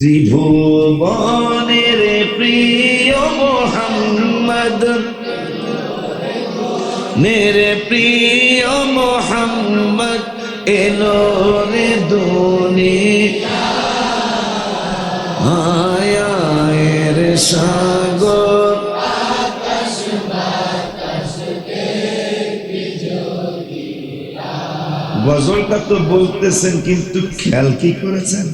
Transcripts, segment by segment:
ত্রিভুবনের প্রিয় মোহাম্মদ মেরে প্রিয় মোহাম্মদ এলো রে দুনিয়ার সাগর গজলটা তো বলতেছেন কিন্তু খেয়াল কি করেছেন?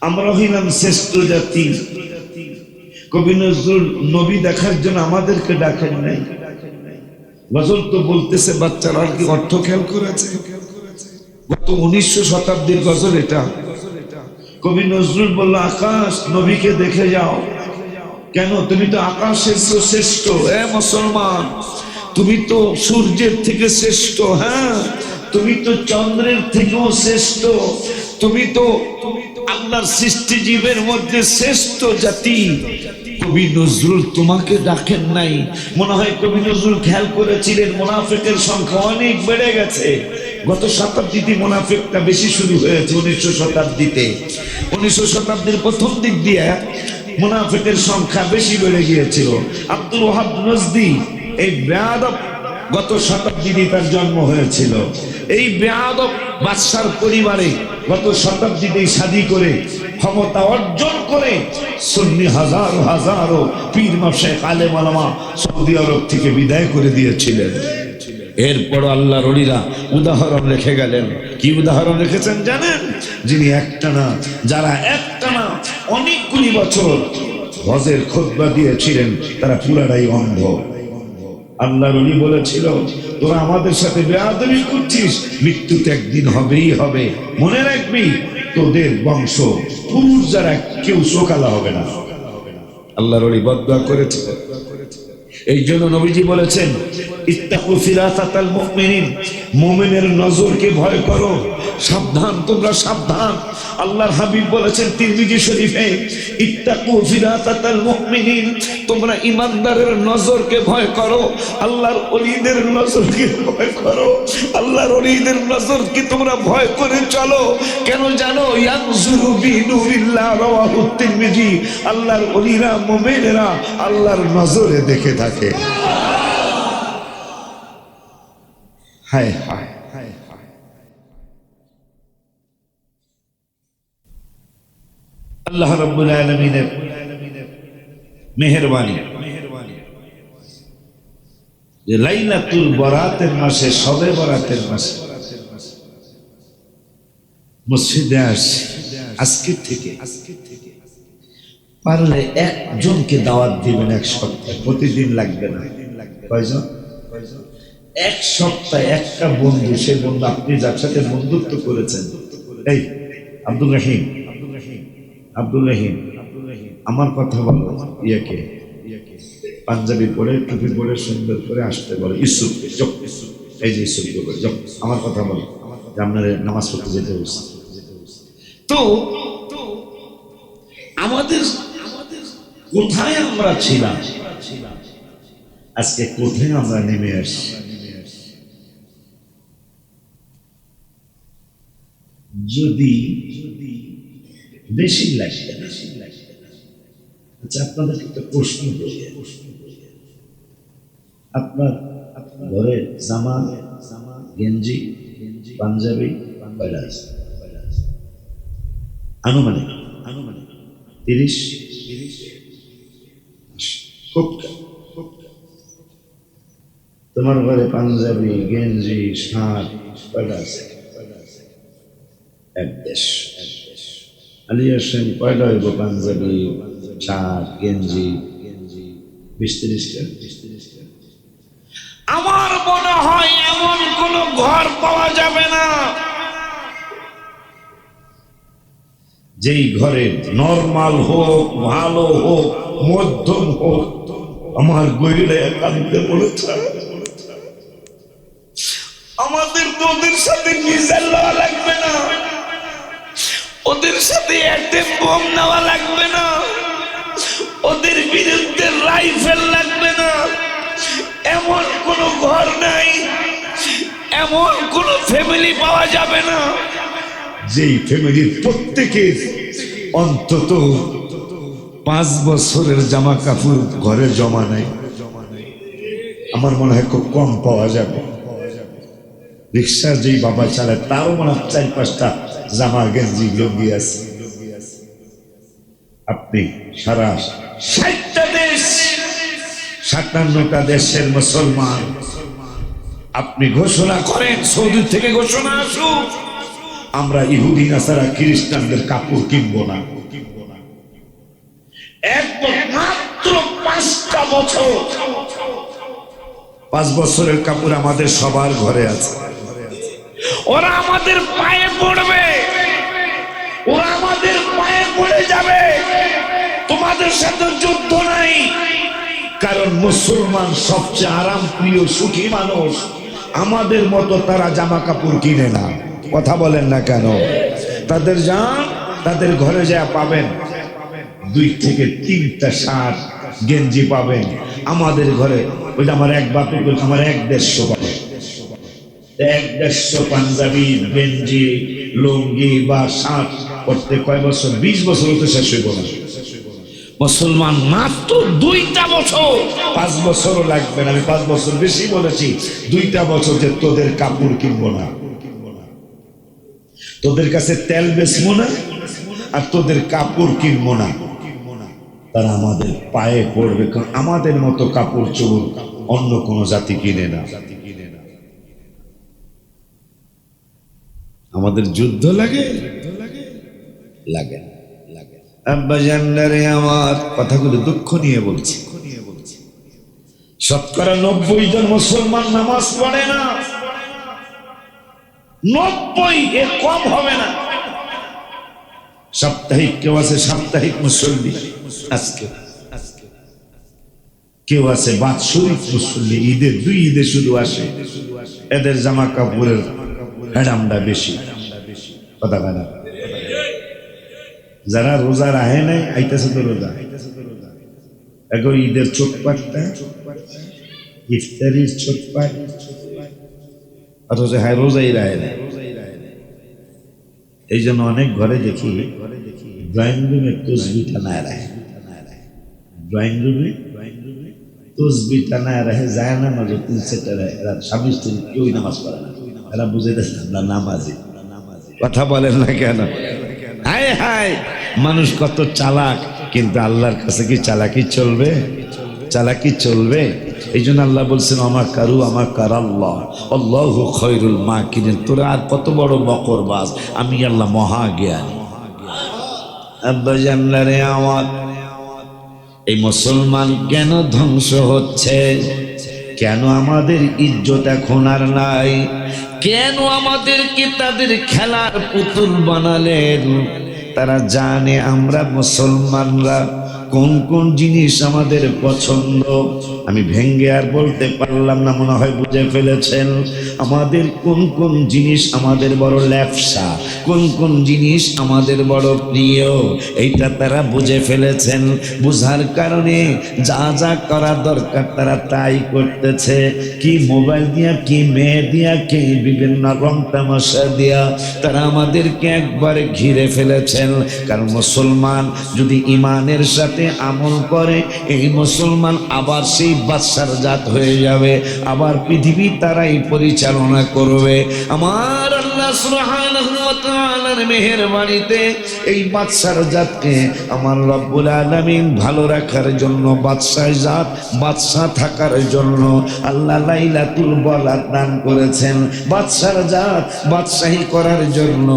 আমরা হইলাম শ্রেষ্ঠ জাতি। কবি নজরুল নবী দেখার জন্য আমাদেরকে ডাকেন নাই। গজল তো বলতেছে বাচ্চারা, কি অর্থ খেয়াল করেছে? গত 1900 শতাব্দীর গজল এটা। কবি নজরুল বলল, আকাশ নবীকে দেখে যাও। কেন? তুমি তো আকাশের শ্রেষ্ঠ। মুসলমান, তুমি তো সূর্যের থেকে শ্রেষ্ঠ। হ্যাঁ, তুমি তো চন্দ্রের থেকেও শ্রেষ্ঠ। তুমি তো আল্লাহর সৃষ্টি জীবের মধ্যে শ্রেষ্ঠ জাতি। কবি নজরুল তোমাকে ডাকেন নাই। মনে হয় কবি নজরুল খেয়াল করেছিলেন মুনাফিকের সংখ্যা অনেক বেড়ে গেছে। গত শতাব্দীতে মুনাফিকটা বেশি শুরু হয়েছে। 1900 শতাব্দীতে, 1900 শতাব্দীর প্রথম দিক দিয়ে মুনাফিকের সংখ্যা বেশি বেড়ে গিয়েছিল। আব্দুল ওয়াহাব নজদি, এই বেয়াদব, গত শতাব্দীতে তার জন্ম হয়েছিল। এই বেয়াদব বাদশার পরিবারে গত শতাব্দীতেই শাদী করে ক্ষমতা অর্জন করে সুন্নি হাজারো হাজারো পীর মাশায়েখ আলেম ওলামা সৌদি আরব থেকে বিদায় করে দিয়েছিলেন। এরপর আল্লাহর ওলিরা উদাহরণ রেখে গেলেন। কি উদাহরণ রেখেছেন জানেন? যিনি একটানা, যারা একটানা অনেকগুলি বছর হজের খুতবা দিয়েছিলেন, তারা পুরাটাই অন্ধ। আল্লাহর ওলি বলেছিল, তোরা আমাদের সাথে বেয়াদবি করছিস, মৃত্যু তো একদিন হবেই হবে। মনে রাখবি, তোদের বংশ পুরুষ যারা কেউ সকালা হবে না। আল্লাহর ওলি বদদুয়া করেছিলেন। এই জন্য নবীজি বলেছেন, ইত্তাকু ফিরাতাল মুমিনিন, মুমিনের নজরকে ভয় করো, সাবধান, তোমরা সাবধান। আল্লাহর হাবিব বলেছেন তিরমিজি শরীফে, ইত্তাকু ফিরাতাল মুমিনিন, তোমরা ইমানদারের নজরকে ভয় করো, আল্লাহর ওলিদের নজরকে ভয় করো। আল্লাহর ওলিদের নজরকে তোমরা ভয় করে চলো। কেন জানো? ইয়ানজুরু বিনুরিল্লাহ, রাওয়াহু তিরমিজি। আল্লাহর ওলিরা, মুমিনেরা আল্লাহর নজরে দেখে থাকে। হায় হায় হায় হায়। আল্লাহ রাব্বুল আলামিনের মেহেরবানি যে লাইলাতুল বরাতের মাসে, শবে বরাতের মাসে মসজিদে আসি। আজকে থেকে পারলে একজনকে দাওয়াত দিবেন এক সপ্তাহ, প্রতিদিন লাগবে না। কয়জন? এক সপ্তাহে একটা বন্ধু, সে বন্ধু আপনি যার সাথে বন্ধুত্ব করেছেন। এই আব্দুল রহিম, আমার কথা বলো। ইয়াকে পাঞ্জাবি পরে, টুপি পরে, সুন্দর করে আসতে বলে। ইউসুফ, এই যে ইউসুফ, আমার কথা বলো, যে আপনার নামাজ পড়তে যেতে হচ্ছে। তো আমাদের কোথায় আমরা ছিলাম, আজকে কোথায় আমরা নেমে আসি? যদি বেশি লাগে। আচ্ছা, আপনাদের একটা প্রশ্ন করি। আপনার ঘরে জামা, গেঞ্জি, পাঞ্জাবি কয়টা আছে? আনুমানিক 30। তোমার ঘরে পাঞ্জাবি, গেঞ্জি, শার্ট কয়টা আছে? এক দেশ। আলিয়া সেন কয়টা হইব? পাঞ্জাবি, শার্ট, গেঞ্জি 20-30টা। আমার মনে হয় এমন কোন ঘর পাওয়া যাবে না যেই ঘরে নরমাল হোক, ভালো হোক, মধ্যম হোক, আমার গইলে কাঁদতে বলেছে। আমাদের তো ওদের সাথে মিসাইল নেওয়া লাগবে না, ওদের সাথে অ্যাটম বোম নেওয়া লাগবে না, ওদের বিরুদ্ধে রাইফেল লাগবে না। এমন কোন ঘর নাই, এমন কোন ফ্যামিলি পাওয়া যাবে না যেই ফ্যামিলির প্রত্যেকের অন্তত 5 বছরের জামা কাপড় ঘরে জমা নাই, আমার মনে হয় খুব কম পাওয়া যাবে। রিক্সা যেই বাবা চালায় তারও মনে হয় 4-5টা জামা গেঞ্জি লুঙ্গি আছে। আপনি সারা 60টা দেশ, 57টা দেশের মুসলমান, আপনি ঘোষণা করেন, সৌদি থেকে ঘোষণা আসুক, আমরা ইহুদি নাসারা খ্রিস্টানদের কাপড় কিনবো না। মাত্র 5টা বছর, 5 বছরের কাপড় আমাদের সবার ঘরে আছে। ওরা আমাদের পায়ে পড়বে, ওরা আমাদের পায়ে পড়ে যাবে, তোমাদের সাথে যুদ্ধ নাই। কারণ মুসলমান সবচেয়ে আরাম প্রিয় সুখী মানুষ, আমাদের মতো তারা জামা কাপড় কিনে না। কথা বলেন না কেন? তাদের যান, তাদের ঘরে যা পাবেন 2 থেকে 3টা শার্ট গেঞ্জি পাবেন। আমাদের ঘরে ওই যে আমার এক বাপে আমার 1-150 পাবে, 1-150 পাঞ্জাবি গেঞ্জি লুঙ্গি বা শার্ট করতে কয় বছর? 20 বছর তো শেষ হইব না। মুসলমান মাত্র 2টা বছর, 5 বছরও লাগবে না, আমি 5 বছর বেশি বলেছি। 2টা বছর যে তোদের কাপড় কিনবো না, তোদের কাছে তেল বেচবো না, আর তোদের কাপড় কিনবো না, তারা আমাদের পায়ে পড়বে। কারণ আমাদের মতো কাপড় চোপড় অন্য কোন জাতি কিনে না। আমাদের যুদ্ধ লাগে লাগে লাগে। আব্বাজানরে আমার কথাগুলো দুঃখ নিয়ে বলছি। 90% জন মুসলমান নামাজ পড়ে না, 90 এর কম হবে না। সাপ্তাহিক কেউ আছে, সাপ্তাহিক মুসল্লি আজকে, কেউ আছে বাৎসরিক মুসল্লি, ঈদের 2 ঈদে শুধু আসে। এদের জামা কাপড়ের হ্যাডামটা বেশি। কথা বলে না? যারা রোজা রাহে নাই আইতেছে তো রোজা, এখন ঈদের ছোটপাটটা, ইফতারির ছোটপাট, অথচ হ্যাঁ রোজাই রাহে নাই। এই জন্য অনেক ঘরে দেখি ড্রয়িং রুমে তসবি টানায় রাখে, ড্রয়িং রুমে তসবি টানায় রাখে, যায় না মাঝে 3-4টা। এরা স্বামী স্ত্রী কেউই নামাজ পড়ে না, এরা বুঝে দেয় না নামাজি। কথা বলেন না কেন? হায় হায়, মানুষ কত চালাক, কিন্তু আল্লাহর কাছে কি চালাকি চলবে? চালাকি চলবে? এই জন্য আল্লাহ বলছেন আমার কারু আমার কার আল্লাহ আল্লাহু খায়রুল মাকিরিন। তোরা আর কত বড় বকরবাজ, আমি আল্লাহ মহা জ্ঞানী। আব্বা জানলারে আমার এই মুসলমান কেন ধ্বংস হচ্ছে? কেন আমাদের ইজ্জত এখন আর নাই? কেন আমাদেরকে তাদের খেলার পুতুল বানালেন? তারা জানে আমরা মুসলমানরা কোন কোন জিনিস আমাদের পছন্দ। আমি ভেঙ্গে আর বলতে পারলাম না, মনে হয় বুঝে ফেলেছেন। আমাদের কোন কোন জিনিস আমাদের বড় ল্যাপসা, কোন কোন জিনিস আমাদের বড় প্রিয়, এইটা তারা বুঝে ফেলেছেন। বুঝার কারণে যা যা করা দরকার তারা তাই করতেছে। কি মোবাইল দিয়া, কি মেয়ে দিয়া, কি বিভিন্ন রং তামাশা দিয়া তারা আমাদেরকে একবারে ঘিরে ফেলেছেন। কারণ মুসলমান যদি ইমানের সাথে আমল করে, এই মুসলমান আবার সেই বাদশার জাত হয়ে যাবে, আবার পৃথিবী তারাই পরিচালনা করবে। আমার আল্লাহ সুবহানাহু ওয়া তাআলার মেহেরবানিতে এই বাদশার জাতকে আমার রব্বুল আলামিন ভালো রাখার জন্য, বাদশার জাত বাদশা থাকার জন্য আল্লাহ লাইলাতুল বরাত দান করেছেন। বাদশার জাত বাদশাহী করার জন্য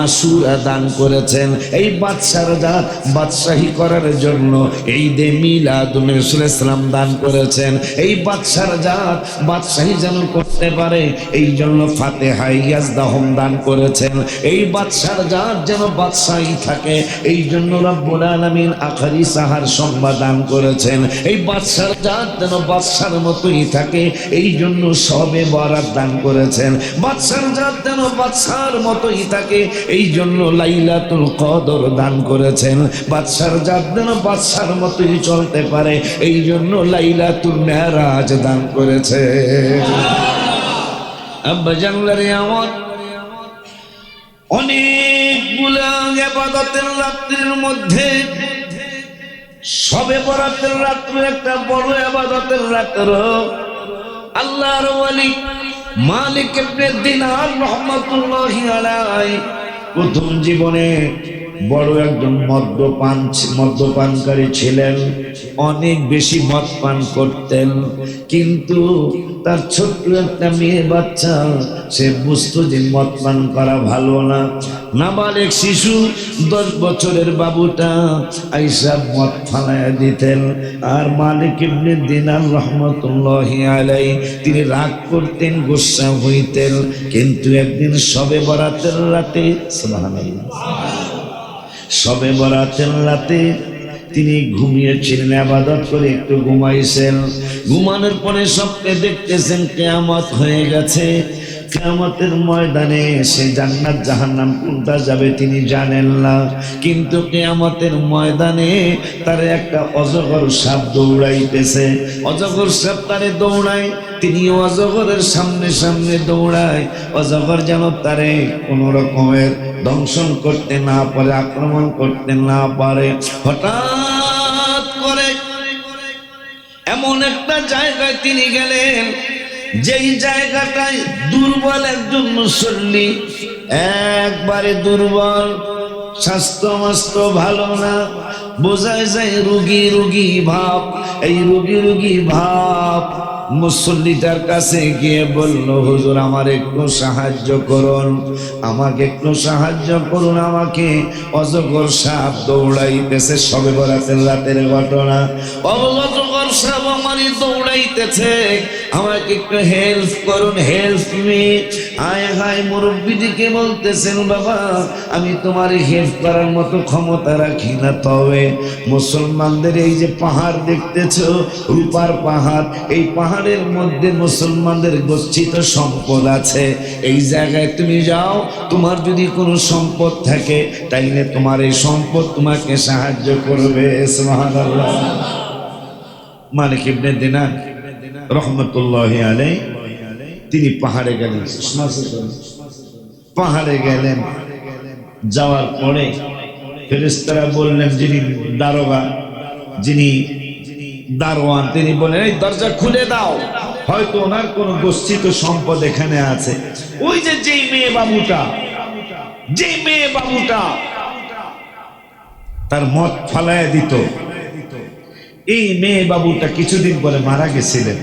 আশুরা দান করেছেন। এই বাদশার জাত বাদশাহী করার জন্য এই দে মিলাদুন রাসূলুল্লাহ সাল্লাল্লাহু আলাইহি ওয়াসাল্লাম দান করেছেন। এই বাদশার জাত বাদশাহী যেন করতে পারে এই জন্য ফাতিহা ইয়াজদাহুম দান করেছেন। এই বাদশার জাত যেন বাদশাহী থাকে এই জন্য রব্বুল আলামিন আখরি সাহার সংবাদ দান করেছেন। এই বাদশার জাত যেন বাদশার মতোই থাকে এই জন্য সবে বরাত দান করেছেন। বাদশার জাত যেন বাদশার মতোই থাকে এই জন্য লাইলাতুল কদর দান করেছেন। বাদশার জাত যেন বাদশার মতোই চলতে পারে এই জন্য লাইলাতুল মেরাজ দান করেছে। আব্বা জানলারে আমার অনেক ইবাদতের রাত্রির মধ্যে শবে বরাতের রাত্রি একটা বড় ইবাদতের রাত্র। আল্লাহর ওয়ালি মালিক ইবনে দিনার রাহমাতুল্লাহি আলাইহি প্রথম জীবনে বড় একজন মদ্যপানকারী ছিলেন, অনেক বেশি মদ পান করতেন। কিন্তু তার ছোট্ট একটা মেয়ে বাচ্চা, সে বুঝতো যে মদ পান করা ভালো না। নাবালেক শিশু 10 বছরের বাবুটা আইসা মদ ফালাইয়া দিতেন। আর মালিক ইবনে দিনার রাহমাতুল্লাহি আলাইহি তিনি রাগ করতেন, গুসা হইতেন। কিন্তু একদিন শবে বরাতের রাতে, সুবহানাল্লাহ, শবে বরাতের রাতে তিনি ঘুমিয়েছিলেন, ইবাদত করে একটু ঘুমাইছেন। ঘুমানোর পরে স্বপ্নে দেখতেছেন কিয়ামত হয়ে গেছে। কিয়ামতের ময়দানে সে জান্নাত জাহান্নাম কোনটা যাবে তিনি জানেন না। কিন্তু কিয়ামতের ময়দানে তার একটা অজগর সাপ দৌড়াইতেছে। অজগর সাপ তারে দৌড়ায়, তিনি অজগরের সামনে সামনে দৌড়ায়। অজগর যেন তারে কোনো রকমের দংশন করতে না পারে, আক্রমণ করতে না পারে। হঠাৎ করে এমন একটা জায়গায় তিনি গেলেন, যেই জায়গাটায় দুর্বল একজন মুসল্লি, একবারে দুর্বল, স্বাস্থ্য মাস্ত ভালো না, বোঝায় যায় রোগী রোগী ভাব। এই রোগী রোগী ভাব মুসল্লিটার কাছে গিয়ে বলল, হুজুর আমার একটু সাহায্য করুন, আমাকে একটু সাহায্য করুন, আমাকে অজগর সাপ দৌড়াইতেছে। শবে বরাতের রাতের ঘটনা। অজগর সাপ আমারই দৌড়াইতেছে, আমাকে একটু হেল্প করুন, হেল্প মি। আয় হায় মুরব্বিদিকে বলতেছেন, বাবা আমি তোমার হেল্প করার মতো ক্ষমতা রাখি না, তবে মুসলমানদের এই যে পাহাড় দেখতেছো, রূপার পাহাড়, এই পাহাড়ের মধ্যে মুসলমানদের গচ্ছিত সম্পদ আছে। এই জায়গায় তুমি যাও, তোমার যদি কোনো সম্পদ থাকে তাইলে তোমার এই সম্পদ তোমাকে সাহায্য করবে। সুবহানাল্লাহ। মালিক ইবনে দিনার রাহমাতুল্লাহি আলাইহি তিনি পাহাড়ে গেলেন। পাহাড়ে গেলেন, যাওয়ার পরে ফেরেশতারা বললেন, যিনি দারোগা, যিনি দারোয়ান, তিনি বলেন এই দরজা খুলে দাও, হয়তো ওনার কোন গচ্ছিত সম্পদ এখানে আছে। ওই যে যেই মেয়ে বাবুটা তার মদ ফালাইয়া দিত, এই মেয়ে বাবুটা কিছুদিন পরে মারা গেছিলেন।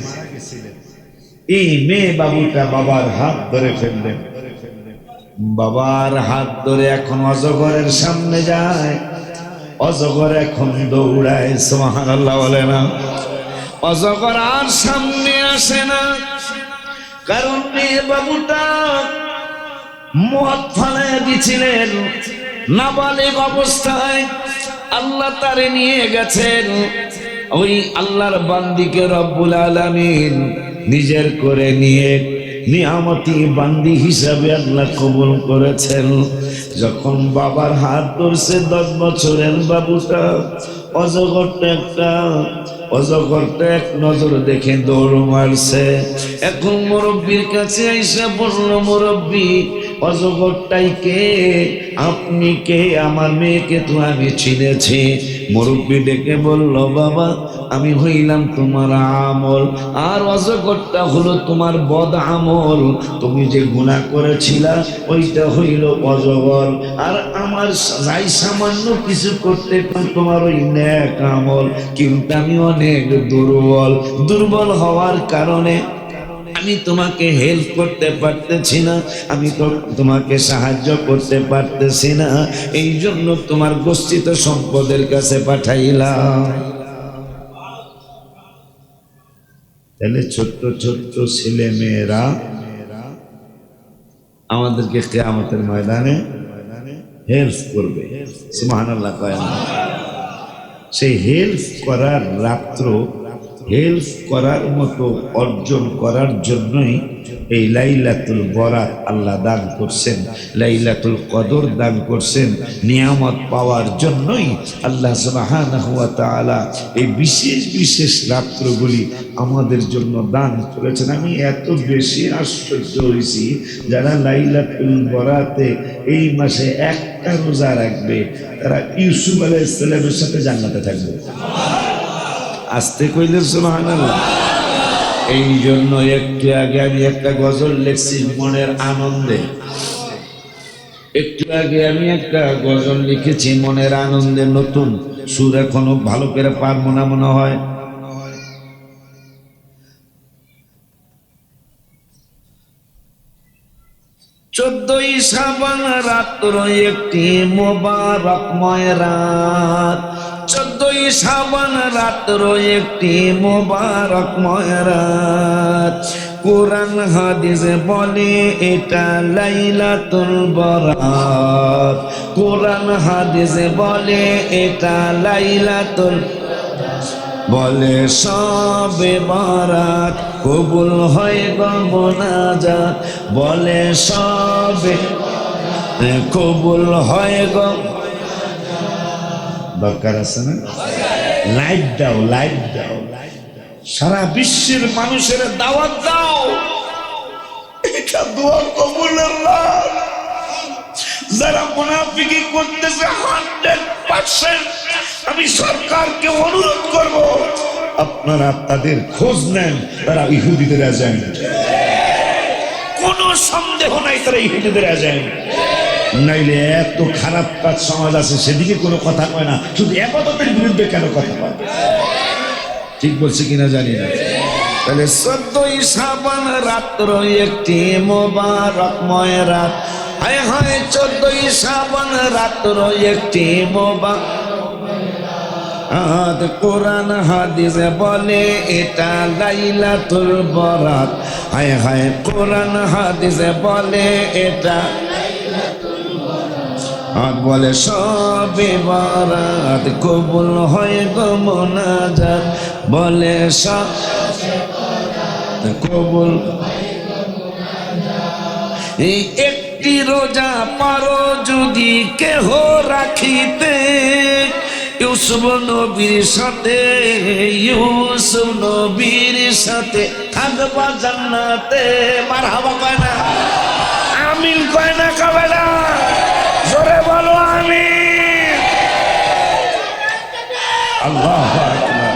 এই মেয়ে বাবুটা বাবার হাত ধরে ফেললেন। বাবার হাত ধরে এখন অজগরের সামনে যায়। অজগর এখন দৌড়ায়। সুবহানাল্লাহ বলে না? অজগর আর সামনে আসে না, কারণ মেয়ে বাবুটা মদ ফালাইয়া দিছিলেন নাবালিগ অবস্থায়। আল্লাহ তারে নিয়ে গেছেন। ওই আল্লাহর বান্দিকে রব্বুল আলামিন নিজের করে নিয়ে নিয়ামতি বান্দি হিসাবে আল্লাহ কবুল করেছেন। যখন বাবার হাত ধরছে 10 বছরের বাবুটা, অজগরটা এক নজর দেখে দৌড় মারছে। এখন মুরব্বির কাছে আইসা বলল, মুরব্বি অজগরটাই কে? আপনি কে? আমার মেয়েকে তো আমি চিনেছি। মুরব্বি ডেকে বলল, বাবা আমি হইলাম তোমার আমল, আর অজগরটা হলো তোমার বদ আমল। তুমি যে গুনাহ করেছিলা ওইটা হইল অজগর, আর আমার যাই সামান্য কিছু করতে তোমার ওই নেক আমল। কিন্তু আমি অনেক দুর্বল হওয়ার কারণে আমি তোমাকে হেল্প করতে পারতেছি না, আমি তো তোমাকে সাহায্য করতে পারতেছি না, এই জন্য তোমার গচ্ছিত সম্পদের কাছে পাঠাইলাম। তাহলে ছোট্ট ছোট্ট ছেলে মেয়েরা আমাদেরকে কিয়ামতের ময়দানে হেল্প করবে। সুবহানাল্লাহ কয় না? সেই হেল্প করার রাত্র, হেল্প করার মতো অর্জন করার জন্যই এই লাইলাতুল বরাত আল্লাহ দান করছেন, লাইলাতুল কদর দান করছেন। নিয়ামত পাওয়ার জন্যই আল্লাহ সুবহানাহু ওয়া তাআলা এই বিশেষ বিশেষ রাত্রগুলি আমাদের জন্য দান করেছেন। আমি এত বেশি আশ্চর্য হয়েছি, যারা লাইলাতুল বরাতে এই মাসে একটা রোজা রাখবে তারা ইউসুফ আলাইহিস সালামের সাথে জান্নাতে থাকবে। আস্তে কইলে সুবহানাল্লাহ। এই জন্য একটু আগে আমি একটা গজল লিখছি মনের আনন্দে, একটু আগে আমি একটা গজল লিখেছি মনের আনন্দে, নতুন সুর এখনো ভালো করে পারবো না মনে হয়। চোদ্দই শ্রাবণ রাত্র একটি মোবারকময় রাত, চোদ্দই শ্রাবণ রাত্র একটি মোবারকময় রাত। কোরআন হাদিস বলে এটা লাইলাতুল বরাত, কোরআন হাদিস বলে এটা লাইলাতুল, বলে সবে বরাত কবুল হয় গো মোনাজাত, বলে সবে কবুল হয় গো। দরকার আছে না? লাইট দাও, লাইট দাও, সারা বিশ্বের মানুষের দাওয়াত দাও, এটা দোয়া কবুলের রাত। যারা মুনাফিকি করতেছে 100% আমি সরকারকে অনুরোধ করব আপনারা তাদের খোঁজ নেন, তারা ইহুদিদের এজেন্ট, কোনো সন্দেহ নাই তারা ইহুদিদের এজেন্ট। নাইলে এত খারাপ কাজ সমাজ আছে সেদিকে কোনো কথা কয় না, শুধু ইবাদতের বিরুদ্ধে কেন কথা কয়? ঠিক বলছে কিনা জানি না। তাহলে 14ই শ্রাবণ রাত্র একটি মোবারকময় রাত, হায় হায় 14ই শ্রাবণ রাত্র একটি মোবারক। কোরআন হাদিস বলে এটা লাইলাতুল বরাত, হায় হায় কোরআন হাদিস বলে এটা, আর বলে সবে বরাত কবুল হয় গো মোনাজাত, বলে সবে বরাত কবুল। এই একটি রোজা পারো যদি কেহ রাখিতে, ইউসুফ নবীর সাথে, ইউসুফ নবীর সাথে থাকবা জান্নাতে। মারহাবা কয় না, আমিন কয় না, কবে না জোরে বলো আমিন। আল্লাহু আকবার।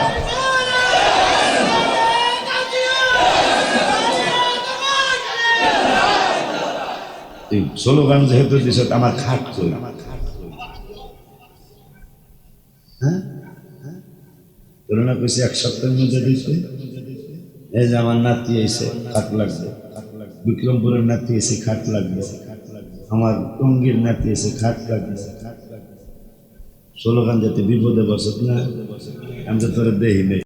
স্লোগান যেহেতু দিছে আমার খাট কই, হ্যাঁ করোনা কইছে এক সপ্তাহের মধ্যে দিছে। এই যে আমার নাতি এসে খাট লাগবে, বিক্রমপুরের নাতি এসে খাট লাগবে, আমার টঙ্গীর নাতি এসে খাট লাগবে। স্লোগান যাতে বিপদে বসত না, আমি তো তোরা দেই নেই।